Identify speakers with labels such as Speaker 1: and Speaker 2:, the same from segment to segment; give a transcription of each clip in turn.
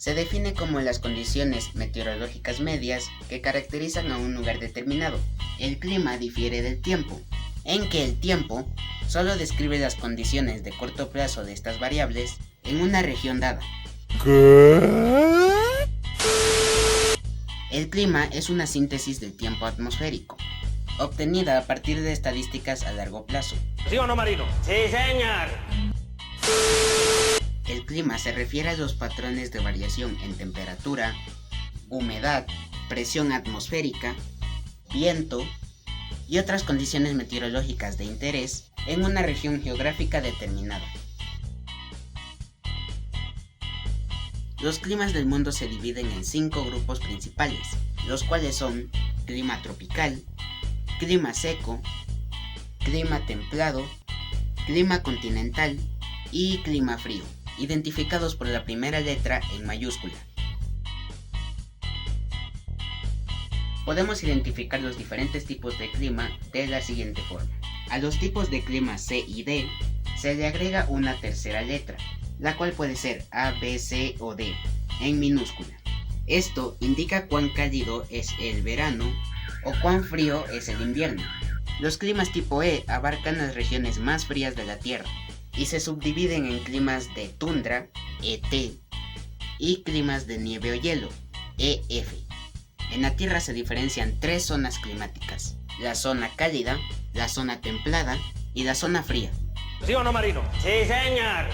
Speaker 1: Se define como las condiciones meteorológicas medias que caracterizan a un lugar determinado. El clima difiere del tiempo, en que el tiempo solo describe las condiciones de corto plazo de estas variables en una región dada.
Speaker 2: ¿Qué?
Speaker 1: El clima es una síntesis del tiempo atmosférico, obtenida a partir de estadísticas a largo plazo.
Speaker 3: ¿Sí o no, Marino? ¡Sí, señor!
Speaker 1: El clima se refiere a los patrones de variación en temperatura, humedad, presión atmosférica, viento y otras condiciones meteorológicas de interés en una región geográfica determinada. Los climas del mundo se dividen en 5 grupos principales, los cuales son clima tropical, clima seco, clima templado, clima continental y clima frío, identificados por la primera letra en mayúscula. Podemos identificar los diferentes tipos de clima de la siguiente forma. A los tipos de clima C y D se le agrega una tercera letra, la cual puede ser A, B, C o D, en minúscula. Esto indica cuán cálido es el verano o cuán frío es el invierno. Los climas tipo E abarcan las regiones más frías de la Tierra y se subdividen en climas de tundra, ET, y climas de nieve o hielo, EF. En la Tierra se diferencian 3 zonas climáticas: la zona cálida, la zona templada y la zona fría.
Speaker 3: ¿Sí o no, Marino? ¡Sí, señor!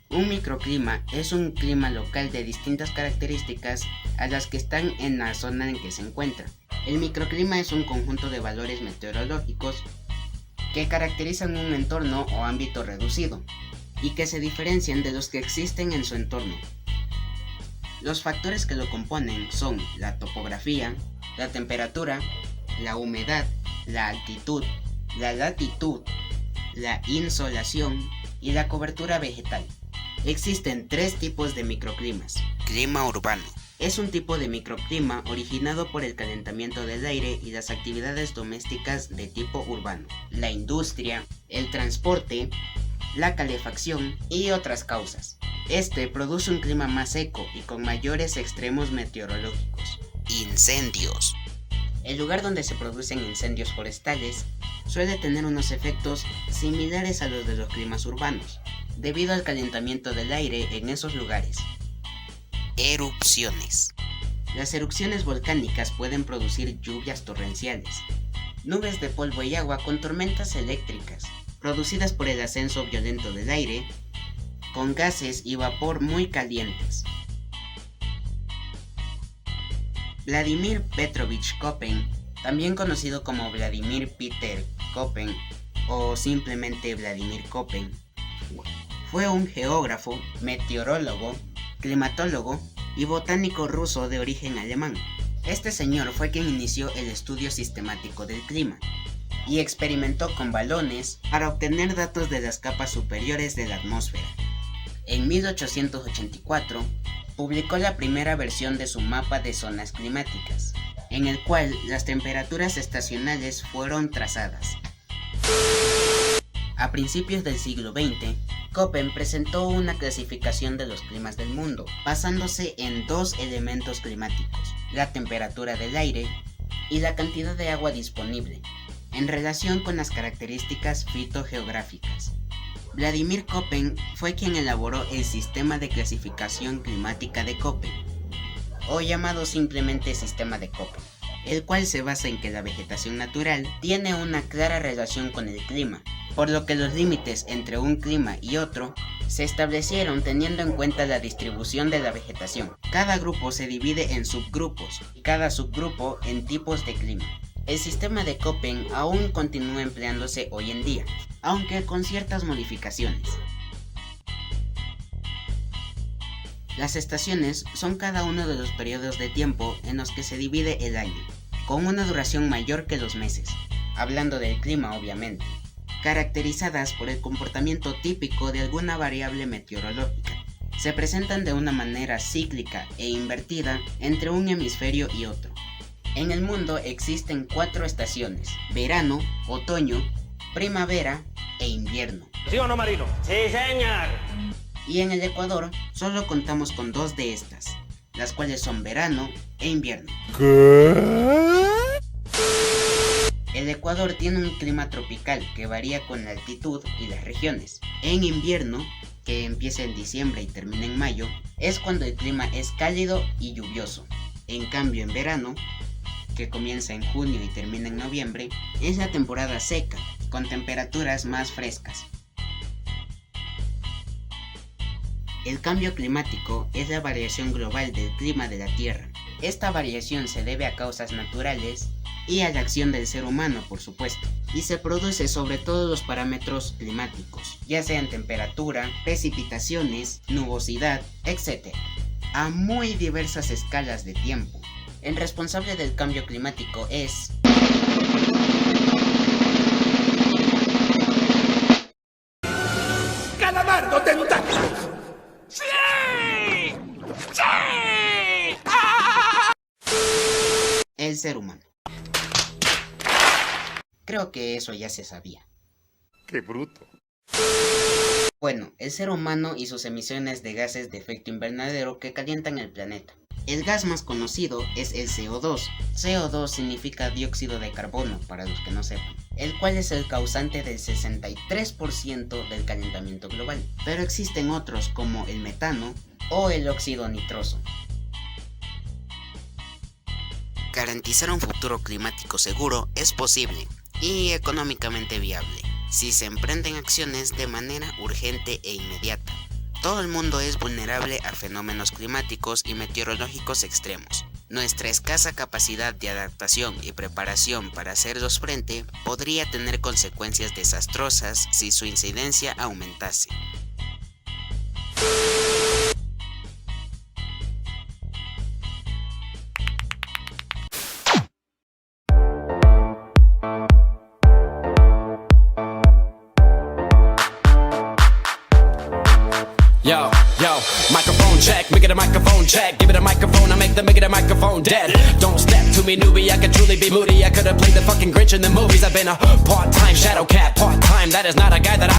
Speaker 1: Un microclima es un clima local de distintas características a las que están en la zona en que se encuentra. El microclima es un conjunto de valores meteorológicos que caracterizan un entorno o ámbito reducido y que se diferencian de los que existen en su entorno. Los factores que lo componen son la topografía, la temperatura, la humedad, la altitud, la latitud, la insolación y la cobertura vegetal. Existen 3 tipos de microclimas. Clima urbano. Es un tipo de microclima originado por el calentamiento del aire y las actividades domésticas de tipo urbano, la industria, el transporte, la calefacción y otras causas. Este produce un clima más seco y con mayores extremos meteorológicos. Incendios. El lugar donde se producen incendios forestales suele tener unos efectos similares a los de los climas urbanos, debido al calentamiento del aire en esos lugares. Erupciones. Las erupciones volcánicas pueden producir lluvias torrenciales, nubes de polvo y agua con tormentas eléctricas, producidas por el ascenso violento del aire, con gases y vapor muy calientes. Vladimir Petrovich Köppen, también conocido como Vladimir Peter Köppen o simplemente Vladimir Köppen, fue un geógrafo, meteorólogo, climatólogo y botánico ruso de origen alemán. Este señor fue quien inició el estudio sistemático del clima y experimentó con balones para obtener datos de las capas superiores de la atmósfera. En 1884 publicó la primera versión de su mapa de zonas climáticas, en el cual las temperaturas estacionales fueron trazadas. A principios del siglo XX, Köppen presentó una clasificación de los climas del mundo, basándose en 2 elementos climáticos: la temperatura del aire y la cantidad de agua disponible, en relación con las características fitogeográficas. Vladimir Köppen fue quien elaboró el sistema de clasificación climática de Köppen, o llamado simplemente sistema de Köppen, el cual se basa en que la vegetación natural tiene una clara relación con el clima, por lo que los límites entre un clima y otro se establecieron teniendo en cuenta la distribución de la vegetación. Cada grupo se divide en subgrupos y cada subgrupo en tipos de clima. El sistema de Köppen aún continúa empleándose hoy en día, aunque con ciertas modificaciones. Las estaciones son cada uno de los periodos de tiempo en los que se divide el año, con una duración mayor que los meses, hablando del clima obviamente, caracterizadas por el comportamiento típico de alguna variable meteorológica. Se presentan de una manera cíclica e invertida entre un hemisferio y otro. En el mundo existen 4 estaciones: verano, otoño, primavera e invierno.
Speaker 3: ¿Sí o no, Marino? ¡Sí, señor!
Speaker 1: y en el Ecuador solo contamos con 2 de estas, las cuales son verano e invierno.
Speaker 2: ¿Qué?
Speaker 1: El Ecuador tiene un clima tropical que varía con la altitud y las regiones. En invierno, que empieza en diciembre y termina en mayo, es cuando el clima es cálido y lluvioso. En cambio, en verano, que comienza en junio y termina en noviembre, es la temporada seca, con temperaturas más frescas. El cambio climático es la variación global del clima de la Tierra. Esta variación se debe a causas naturales y a la acción del ser humano, por supuesto, y se produce sobre todos los parámetros climáticos, ya sean temperatura, precipitaciones, nubosidad, etc., a muy diversas escalas de tiempo. El responsable del cambio climático es
Speaker 2: ¡Calamardo tentáculos!
Speaker 1: el ser humano. Creo que eso ya se sabía.
Speaker 2: ¡Qué bruto!
Speaker 1: Bueno, el ser humano y sus emisiones de gases de efecto invernadero que calientan el planeta. El gas más conocido es el CO2. CO2 significa dióxido de carbono, para los que no sepan, el cual es el causante del 63% del calentamiento global. Pero existen otros como el metano o el óxido nitroso. Garantizar un futuro climático seguro es posible y económicamente viable si se emprenden acciones de manera urgente e inmediata. Todo el mundo es vulnerable a fenómenos climáticos y meteorológicos extremos. Nuestra escasa capacidad de adaptación y preparación para hacerlos frente podría tener consecuencias desastrosas si su incidencia aumentase.
Speaker 4: Yo, microphone check, make it a microphone check. Give it a microphone, I make the microphone dead. Don't step to me, newbie, I could truly be moody. I could have played the fucking Grinch in the movies. I've been a part-time shadow cat, part-time. That is not a guy that I